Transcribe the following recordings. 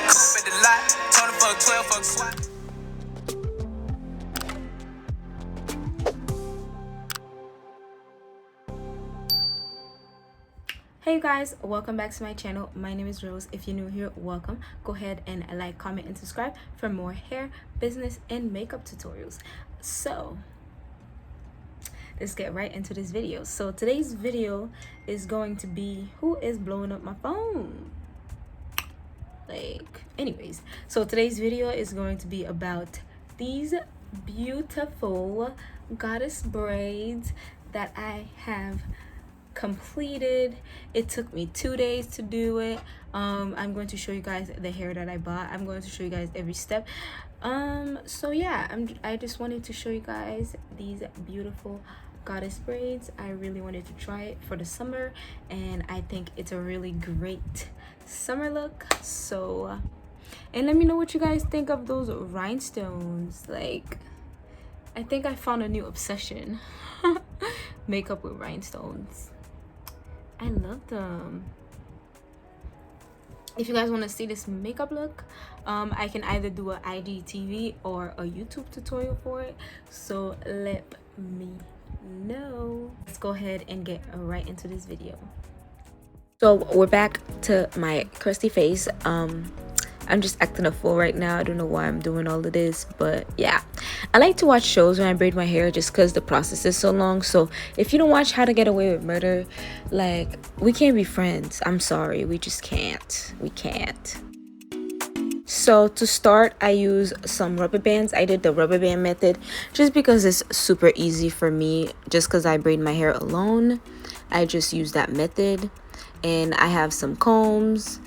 coupe at the lot. Told her fuck 12, fuck swap. Hey guys, welcome back to my channel. My name is Rose. If you're new here, welcome. Go ahead and like, comment, and subscribe for more hair, business, and makeup tutorials. So let's get right into this video. So today's video is going to be who is blowing up my phone. Anyways, so today's video is going to be about these beautiful goddess braids that I have completed. It took me 2 days to do it. I'm going to show you guys the hair that I bought. I'm going to show you guys every step. So yeah, I just wanted to show you guys these beautiful goddess braids. I really wanted to try it for the summer, and I think it's a really great summer look. So and let me know what you guys think of those rhinestones. Like, I think I found a new obsession. Makeup with rhinestones. I love them. If you guys want to see this makeup look, I can either do an IGTV or a YouTube tutorial for it, so let me know. Let's go ahead and get right into this video. So we're back to my crusty face. I'm just acting a fool right now. I don't know why I'm doing all of this, but yeah, I like to watch shows when I braid my hair just because the process is so long. So if you don't watch How to Get Away with Murder, like, we can't be friends. I'm sorry, we just can't. We can't. So to start, I use some rubber bands. I did the rubber band method just because it's super easy for me. Just because I braid my hair alone, I just use that method. And I have some combs,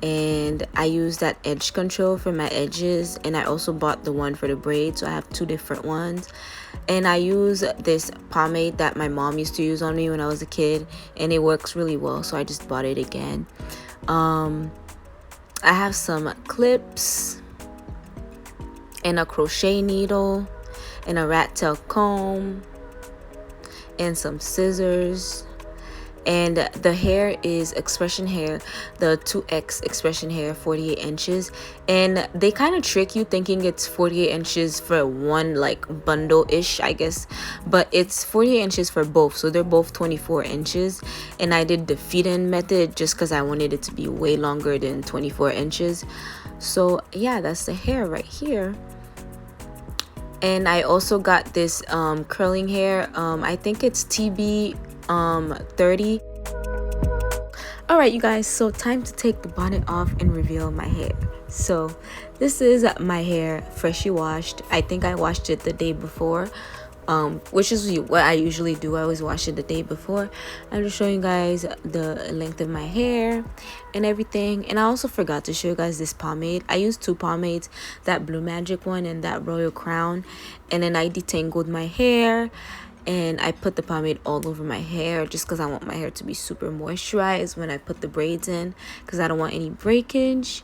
and I use that edge control for my edges, and I also bought the one for the braids, so I have two different ones. And I use this pomade that my mom used to use on me when I was a kid, and it works really well, so I just bought it again. I have some clips and a crochet needle and a rat tail comb and some scissors. And the hair is Xpression hair, the 2X Xpression hair, 48 inches. And they kind of trick you thinking it's 48 inches for one like bundle-ish, I guess. But it's 48 inches for both, so they're both 24 inches. And I did the feed-in method just because I wanted it to be way longer than 24 inches. So yeah, that's the hair right here. And I also got this curling hair. I think it's TB 30. All right, you guys, so time to take the bonnet off and reveal my hair. So this is my hair, freshly washed. I think I washed it the day before, which is what I usually do. I always wash it the day before. I'm just showing you guys the length of my hair and everything. And I also forgot to show you guys this pomade. I used two pomades, that Blue Magic one and that Royal Crown. And then I detangled my hair, and I put the pomade all over my hair just because I want my hair to be super moisturized when I put the braids in, because I don't want any breakage.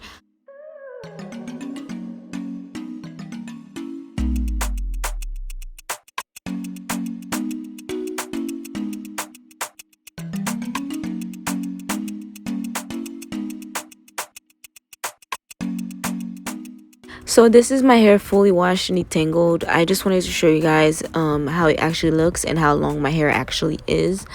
So this is my hair fully washed and detangled. I just wanted to show you guys how it actually looks and how long my hair actually is.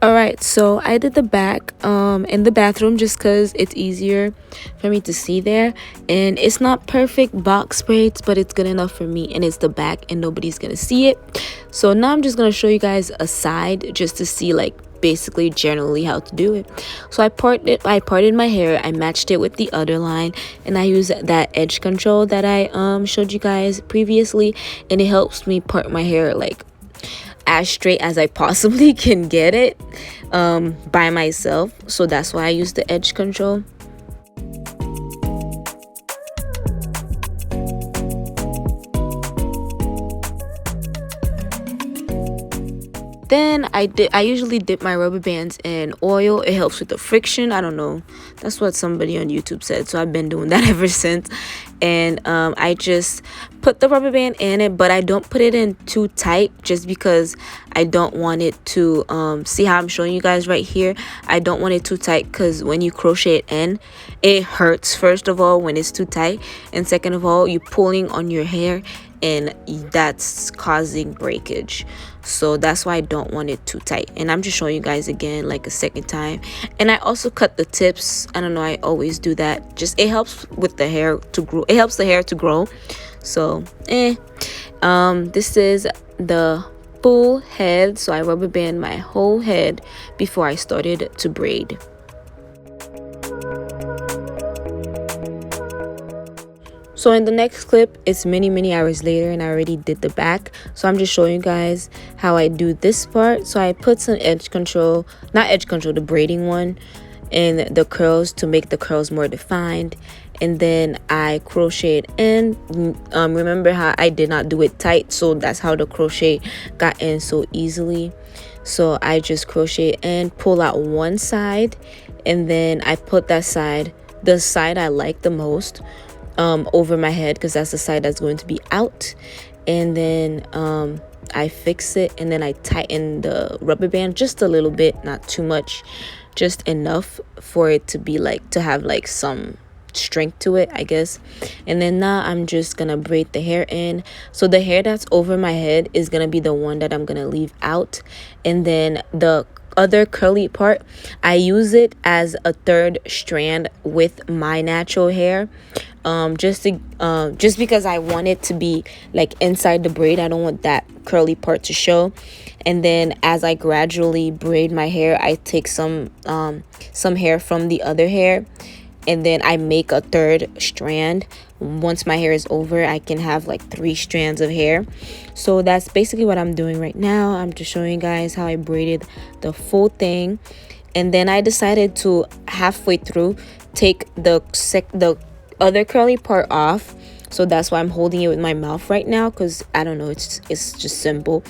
Alright, so I did the back in the bathroom just because it's easier for me to see there. And it's not perfect box braids, but it's good enough for me. And it's the back and nobody's going to see it. So now I'm just going to show you guys a side just to see like basically generally how to do it. So I parted my hair, I matched it with the other line, and I use that edge control that I showed you guys previously. And it helps me part my hair like as straight as I possibly can get it by myself. So that's why I use the edge control. Then I usually dip my rubber bands in oil. It helps with the friction. I don't know, that's what somebody on YouTube said, so I've been doing that ever since. and I just put the rubber band in it, but I don't put it in too tight just because I don't want it to see how I'm showing you guys right here. I don't want it too tight because when you crochet it in, it hurts, first of all, when it's too tight, and second of all, you're pulling on your hair and that's causing breakage. So that's why I don't want it too tight. And I'm just showing you guys again like a second time. And I also cut the tips. I don't know, I always do that. Just it helps with the hair to grow. It helps the hair to grow. So this is the full head. So I rubber band my whole head before I started to braid. So in the next clip, it's many hours later and I already did the back. So I'm just showing you guys how I do this part. So I put some edge control, not edge control, the braiding one, in the curls to make the curls more defined. And then I crocheted in. Remember how I did not do it tight, so that's how the crochet got in so easily. So I just crochet and pull out one side, and then I put that side, the side I like the most, over my head because that's the side that's going to be out. And then I fix it, and then I tighten the rubber band just a little bit, not too much, just enough for it to be like, to have like some strength to it, I guess. And then now I'm just gonna braid the hair in. So the hair that's over my head is gonna be the one that I'm gonna leave out, and then the other curly part, I use it as a third strand with my natural hair, just because I want it to be like inside the braid. I don't want that curly part to show. And then as I gradually braid my hair, I take some hair from the other hair, and then I make a third strand. Once my hair is over, I can have like 3 strands of hair. So that's basically what I'm doing right now. I'm just showing you guys how I braided the full thing. And then I decided to halfway through take the other curly part off. So that's why I'm holding it with my mouth right now, because I don't know, it's just simple.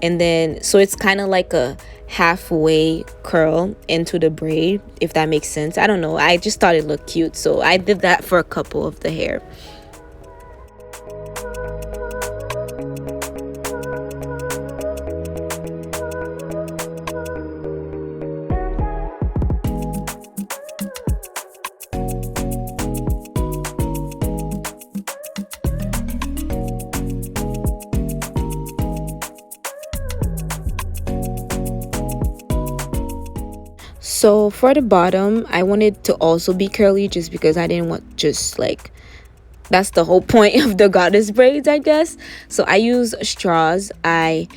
And then so it's kind of like a halfway curl into the braid, if that makes sense. I don't know, I just thought it looked cute, so I did that for a couple of the hair. So for the bottom, I wanted to also be curly just because I didn't want just like, that's the whole point of the goddess braids, I guess. So I use straws. I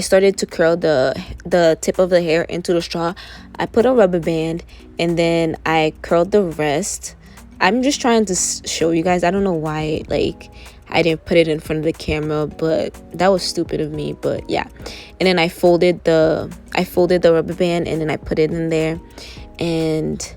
started to curl the tip of the hair into the straw. I put a rubber band, and then I curled the rest. I'm just trying to show you guys. I don't know why like I didn't put it in front of the camera, but that was stupid of me. But yeah, and then I folded the rubber band, and then I put it in there. And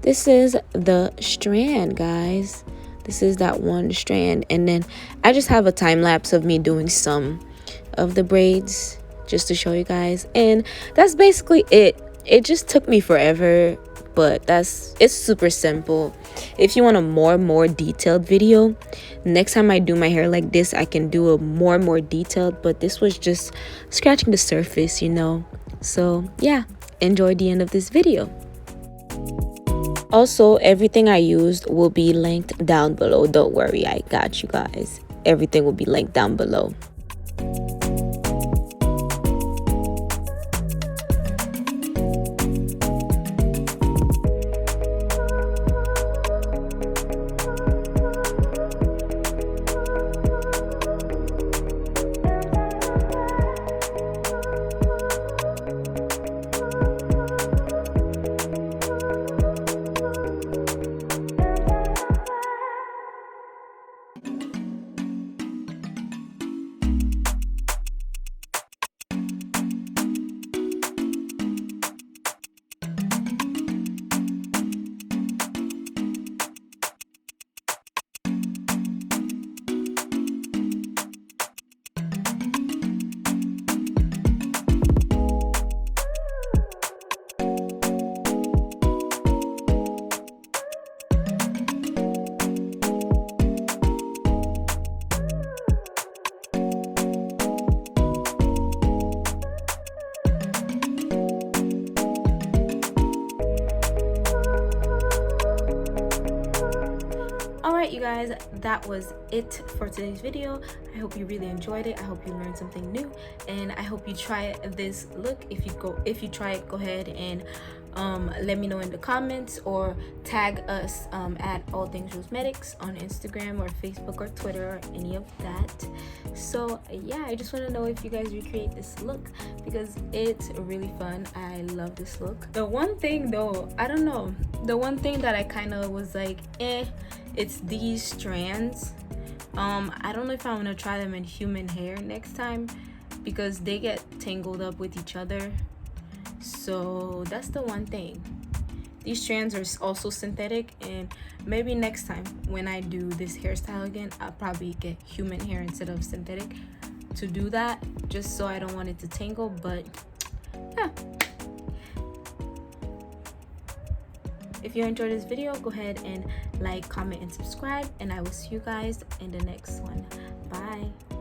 this is the strand, guys. This is that one strand. And then I just have a time lapse of me doing some of the braids just to show you guys, and that's basically it. It just took me forever, but it's super simple. If you want a more detailed video, next time I do my hair like this, I can do a more detailed, but this was just scratching the surface, you know. So yeah, enjoy the end of this video. Also, everything I used will be linked down below. Don't worry, I got you guys. Everything will be linked down below. guys, that was it for today's video. I hope you really enjoyed it. I hope you learned something new, and I hope you try this look. If you try it, go ahead and let me know in the comments, or tag us at AllThingsRoseMetics on Instagram or Facebook or Twitter or any of that. So yeah, I just want to know if you guys recreate this look, because it's really fun. I love this look. The one thing though, I don't know, the one thing that I kind of was like, it's these strands. I don't know if I'm gonna try them in human hair next time, because they get tangled up with each other. So that's the one thing. These strands are also synthetic, and maybe next time when I do this hairstyle again, I'll probably get human hair instead of synthetic to do that, just so I don't want it to tangle. But yeah, if you enjoyed this video, go ahead and like, comment, and subscribe, and I will see you guys in the next one. Bye.